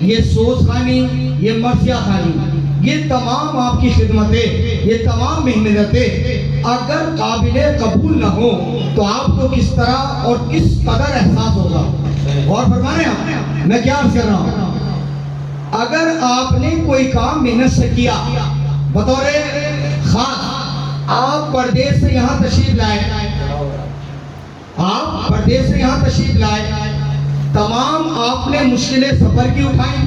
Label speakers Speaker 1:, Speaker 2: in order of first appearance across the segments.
Speaker 1: یہ سوز خانی، یہ مرثیہ خانی، یہ تمام آپ کی خدمتیں، یہ تمام محنتیں اگر قابل قبول نہ ہو تو آپ کو کس طرح اور کس قدر احساس ہوگا؟ غور فرمائیں آپ، میں کیا عرض کر رہا ہوں؟ اگر آپ نے کوئی کام محنت سے کیا، بطور خاص آپ پردیس سے یہاں تشریف لائے، آپ پردیس سے یہاں تشریف لائے، تمام آپ نے مشکلیں سفر کی اٹھائیں،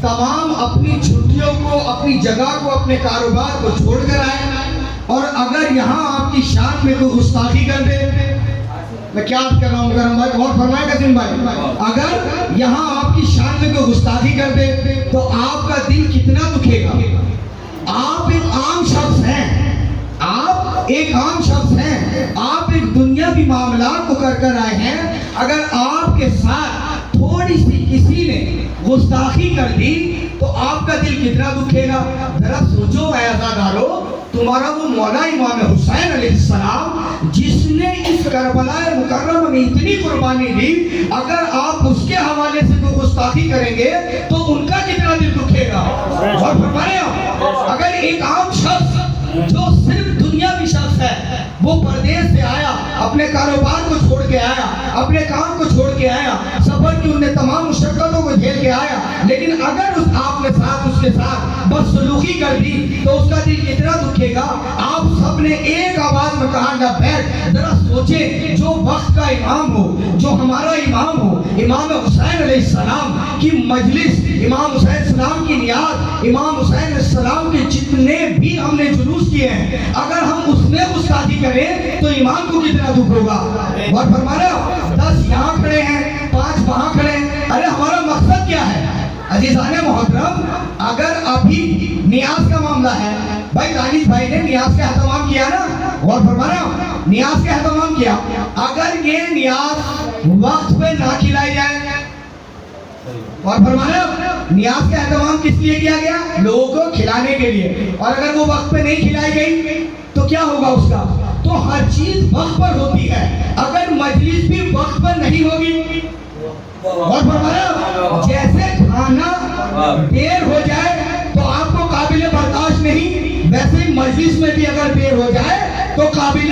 Speaker 1: تمام اپنی چھٹیوں کو، اپنی جگہ کو، اپنے کاروبار کو چھوڑ کر آئے، اور اگر یہاں آپ کی شان میں کوئی گستاخی کر دے، میں کیا عرض کر رہا ہوں کرم بھائی، غور فرمائے قاسم بھائی، اگر یہاں آپ کی شان میں کوئی گستاخی کر دے تو آپ کا دل کتنا دکھے گا؟ آپ ایک عام شخص ہیں، آپ ایک عام شخص ہیں، آپ ایک دنیاوی معاملات کو کر آئے ہیں، اگر آپ کے ساتھ تھوڑی سی کسی نے گستاخی کر دی تو آپ کا دل کتنا دکھے گا؟ ذرا سوچو اے عزادارو، تمہارا وہ مولا امام حسین علیہ السلام جس نے اس کربلا مکرمہ میں اتنی قربانی دی، اگر آپ اس کے حوالے سے کوئی گستاخی کریں گے تو ان کا کتنا دل دکھے گا؟ اور فرمائیں آپ، اگر ایک عام شخص جو صرف دنیاوی شخص ہے، وہ پردیس سے آیا، اپنے کاروبار کو چھوڑ کے آیا، اپنے کام کو چھوڑ کے آیا، سفر کی انہیں تمام مشقتوں کو جھیل کے آیا، لیکن اگر آپ نے اس کے ساتھ بدسلوکی کر دی تو اس کا دل کتنا دکھے گا؟ آپ سب نے ایک آواز میں کہا نہ بیٹھ، ذرا سوچیں، جو وقت کا امام ہو، جو ہمارا امام ہو، امام حسین علیہ السلام کی مجلس، امام حسین السلام کی نیاز، امام حسین علیہ السلام کے جتنے بھی ہم نے جلوس کیے ہیں، اگر ہم اس میں گستاخی کریں تو امام کو کتنا دکھ ہوگا؟ اور فرمایا 10 یہاں کھڑے ہیں، 5 وہاں کھڑے ہیں، ارے ہمارا مقصد کیا ہے؟ عزیزان محترم، اگر ابھی نیاز کا معاملہ ہے، بھائی دانش بھائی نے نیاز کا اہتمام کیا نا، اور فرمایا نیاز کا اہتمام کیا، اگر یہ نیاز وقت پہ نہ کھلائی جائے، اور فرمایا نیاز کا اہتمام کس لیے کیا گیا؟ لوگوں کو کھلانے کے لیے، اور اگر وہ وقت پہ نہیں کھلائی گئی تو کیا ہوگا اس کا؟ تو ہر چیز وقت پر ہوتی ہے، اگر مجلس بھی وقت پر نہیں ہوگی، اور فرمایا جیسے کھانا دیر ہو جائے تو آپ کو قابل برداشت نہیں، ویسے ہی مجلس میں بھی اگر دیر ہو جائے تو قابل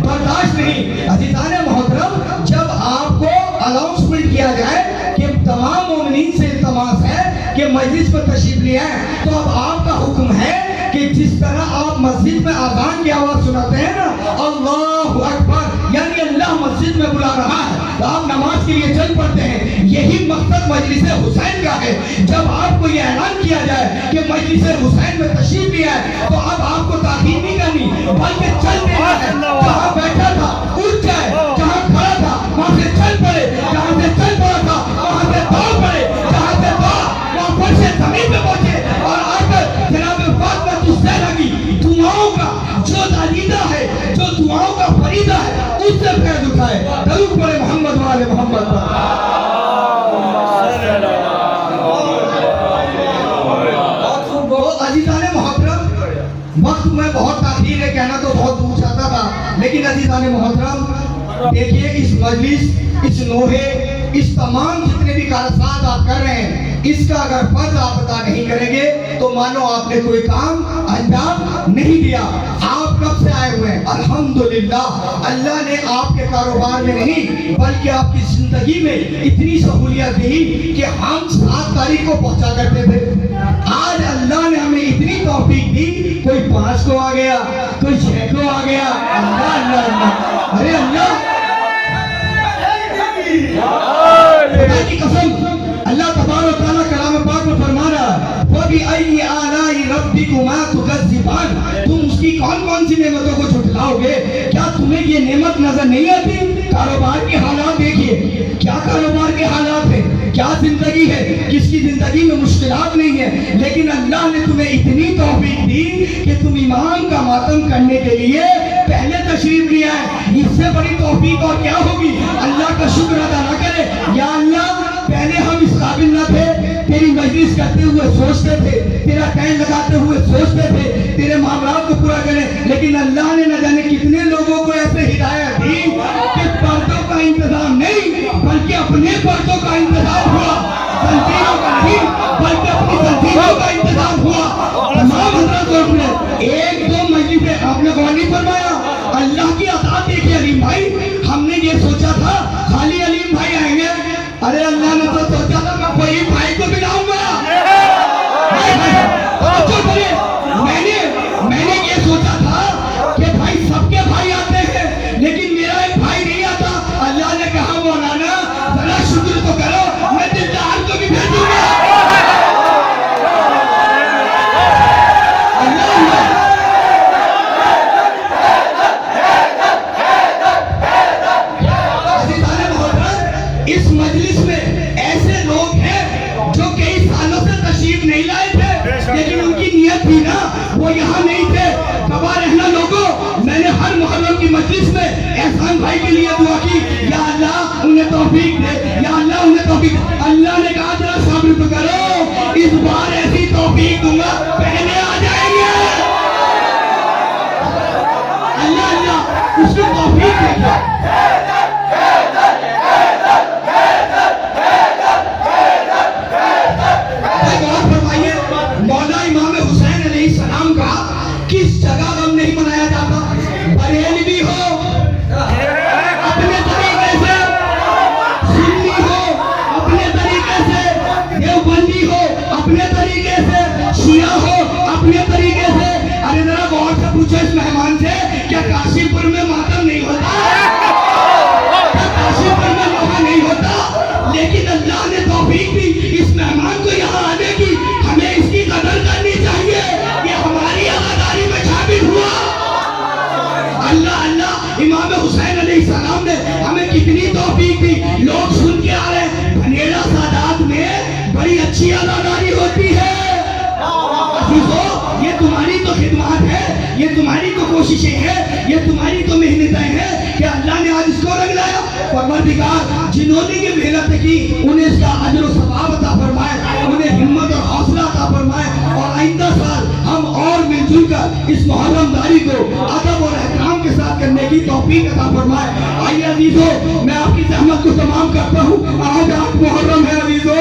Speaker 1: برداشت نہیں۔ عزیزان محترم، جب آپ کو اناؤنسمنٹ کیا جائے کہ تمام مومنین سے التماس ہے کہ مجلس پر تشریف لے آئیں، تو اب آپ کا حکم ہے کہ جس طرح آپ مسجد میں اذان کی آواز سناتے ہیں نا، اللہ اکبر، یعنی اللہ مسجد میں بلا رہا ہے، تو آپ نماز کے لیے چل پڑتے ہیں۔ یہی مقصد مجلس حسین کا ہے۔ جب آپ کو یہ اعلان کیا جائے کہ مجلس حسین میں تشریف لیا ہے تو اب آپ کو تاخیر نہیں کرنی، بلکہ چل دینا ہے۔ جہاں بیٹھا تھا اٹھ جائے، جہاں کھڑا تھا وہاں سے چل پڑے، جہاں سے چل پڑا تھا وہاں سے دوڑ پڑے، جہاں سے دوڑا وہاں پر سے زمین پہ پہنچے، اور آ کر جناب فاطمہ الزہرا کی دعاؤں کا جو عقیدہ ہے، جو دعاؤں کا فریضہ ہے، اس سے فیض اٹھائے۔ درود پڑھے محمد وآل محمد۔ عزیزان محترم، وقت میں بہت تاخیر ہے، کہنا تو بہت دور جاتا تھا، لیکن عزیزان محترم دیکھیے اس مجلس، اس نوحے، اس تمام جتنے بھی کارسات آپ کر رہے ہیں، اس کا اگر فرض آپ ادا نہیں کریں گے تو مانو آپ نے کوئی کام انجام نہیں دیا۔ آپ کب سے آئے ہوئے ہیں؟ الحمدللہ، اللہ نے آپ کے کاروبار میں نہیں بلکہ آپ کی زندگی میں اتنی سہولیت دی کہ ہم 7 تاریخ کو پہنچا کرتے تھے، آج اللہ نے ہمیں اتنی توفیق دی، کوئی 5 کو آ گیا، کوئی 6 کو آ گیا۔ اللہ اللہ اللہ، ارے اللہ خدا کی قسم، اللہ تبارک و تعالیٰ کلام پاک میں فرما رہا ہے فَبِأَيِّ آلَاءِ رَبِّكُمَا تُكَذِّبَانِ، تم اس کی کون سی نعمتوں کو جھٹلاؤ گے؟ کیا تمہیں یہ نعمت نظر نہیں آتی؟ کاروبار کے حالات دیکھیے، کیا کاروبار کے حالات ہیں، کیا زندگی ہے، کس کی زندگی میں مشکلات نہیں ہیں، لیکن اللہ نے تمہیں اتنی توفیق دی کہ تم امام کا ماتم کرنے کے لیے پہلے تشریف لیا ہے۔ اس سے بڑی توفیق اور کیا ہوگی؟ اللہ کا شکر ادا نہ کرے، یا اللہ پہلے ہم اس قابل نہ تھے، تیری مجلس کرتے ہوئے سوچتے تھے، تیرا ٹائم لگاتے ہوئے سوچتے تھے تیرے معاملات کو پورا کریں، لیکن اللہ نے نہ جانے کتنے لوگوں کو ایسے ہدایت دی کہ پردوں کا انتظام نہیں بلکہ اپنے پردوں کا انتظام ہوا، تنظیموں کا لوگوں کا انتظام ہوا, تمام حضرات نے ایک دو مجلسیں آپ نے غور نہیں فرمایا. اللہ کی عطا دیکھیے علیم بھائی, ہم نے یہ سوچا تھا خالی علیم بھائی آئیں گے, ارے اللہ نے تو سوچا تھا میں کوئی بھائی کو بھی لاؤں گا. میں نے یہ سوچا تھا کہ بھائی سب کے بھائی آتے ہیں لیکن میرا ایک بھائی نہیں آتا. اللہ نے کہا مولانا ذرا شکر تو کرو, میں دلدار کو بھی بھیجوں گا. اس مجلس میں ایسے لوگ ہیں جو کئی سالوں سے تشریف نہیں لائے تھے لیکن ان کی نیت تھی نا وہ یہاں نہیں تھے. گواہ رہنا لوگوں, میں نے ہر محرم کی مجلس میں احسان بھائی کے لیے دعا کی, یا اللہ انہیں توفیق دے, یا اللہ انہیں توفیق دے. اللہ نے کہا ذرا صبر تو کرو, اس بار ایسی توفیق دوں گا پہلے آ جائیں گے. اللہ اللہ اس کو توفیق دے گا. مولا امام حسین علیہ السلام کا کس جگہ غم نہیں منایا جاتا. بریلوی ہو اپنے طریقے سے, سنی ہو اپنے طریقے سے, دیوبندی ہو اپنے طریقے سے, شیعہ ہو اپنے طریقے سے. ارے ذرا غور سے پوچھو اس مہمان سے, کیا کاشی پور میں ماتم نہیں ہوتا؟ کیا کاشی پور میں لوہا نہیں ہوتا؟ لیکن اللہ نے توفیق دی اس مہمان کو یہاں آنے کی. ہمیں اس کی قدر کرنی چاہیے, یہ ہماری عزاداری میں ثابت ہوا. اللہ اللہ امام حسین علیہ السلام نے ہمیں کتنی توفیق دی. لوگ سن کے آ رہے ہیں بھنیڑا سادات میں بڑی اچھی عزاداری ہوتی ہے. عزیزو یہ تمہاری تو خدمات ہے, یہ تمہاری تو کوششیں ہیں, یہ تمہاری تو محنتیں ہیں کہ اللہ نے آج اس کو رنگ لایا. پروردگار جنہوں نے یہ محنت کی انہیں اس کا اجر و ثواب عطا فرمائے, انہیں ہمت اور حوصلہ عطا فرمائے, اور آئندہ سال ہم اور مل جل کر اس محرم داری کو ادب اور احترام کے ساتھ کرنے کی توفیق عطا فرمائے. آئیے عزیزو میں آپ کی زحمت کو تمام کرتا ہوں. آج 8 محرم ہے عزیزو,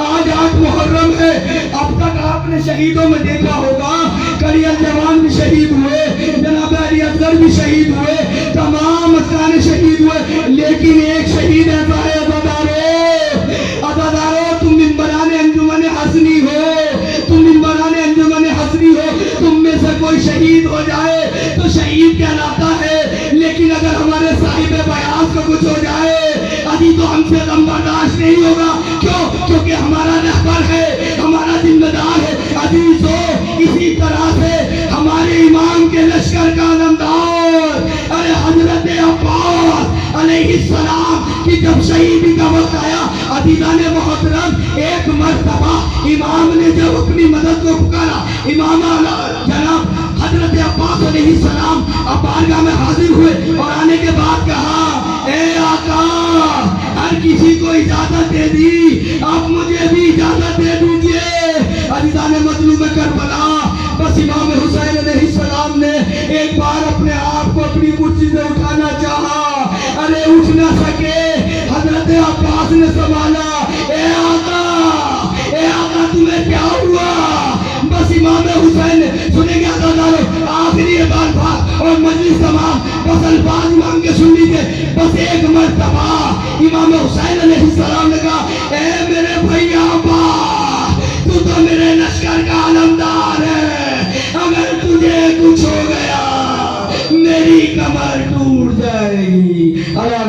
Speaker 1: آج 8 محرم ہے. اب تک آپ نے شہیدوں میں دیکھا ہوگا کلی الجوان بھی شہید ہوئے, جناب علی اصغر بھی شہید ہوئے, تمام اسکان شہید ہوئے, لیکن ایک شہید ایسا ہے عزادارو, تم ممبران انجمن حسنی ہو, تم ممبران انجمن حسنی ہو, تم میں سے کوئی شہید ہو جائے تو شہید کہلاتا ہے. لیکن اگر ہمارے صاحب بیاض کو کچھ ہو جائے ابھی تو ہم سے غم برداشت نہیں ہوگا. کیوں؟ کیونکہ ہمارا رہبر ہے, ہمارا ذمہ دار ہے. عزیزو اسی طرح سے ہمارے امام کے لشکر کا علمدار ارے حضرت عباس علیہ السلام کی جب شہیدی کا وقت آیا, عزیزان محترم ایک مرتبہ امام نے جب اپنی مدد کو پکارا, امام جناب حضرت عباس علیہ السلام اب بارگاہ میں حاضر ہوئے اور آنے کے بعد کہا اے آقا ہر کسی کو اجازت دے دی, آپ مجھے بھی اجازت دے دیجئے. عزیزان مظلوم کربلا بس امام حسین علیہ السلام نے ایک بار اپنے آپ کو اپنی کرسی سے اٹھانا چاہا, ارے اٹھ نہ سکے. حضرت عباس نے سنبھالا, اے آقا تمہیں کیا ہوا؟ بس امام حسین سنیں گے عزادارو آخری بات اور مجلس تمام, بس الفاظ امام کے سن لیجئے. بس ایک مرتبہ امام حسین علیہ السلام نے کہا اے میرے بھائی عباس تو تو میرے لشکر کا علمدار ہے, اگر تجھے کچھ ہو گیا میری کمر ٹوٹ جائے گی. اللہ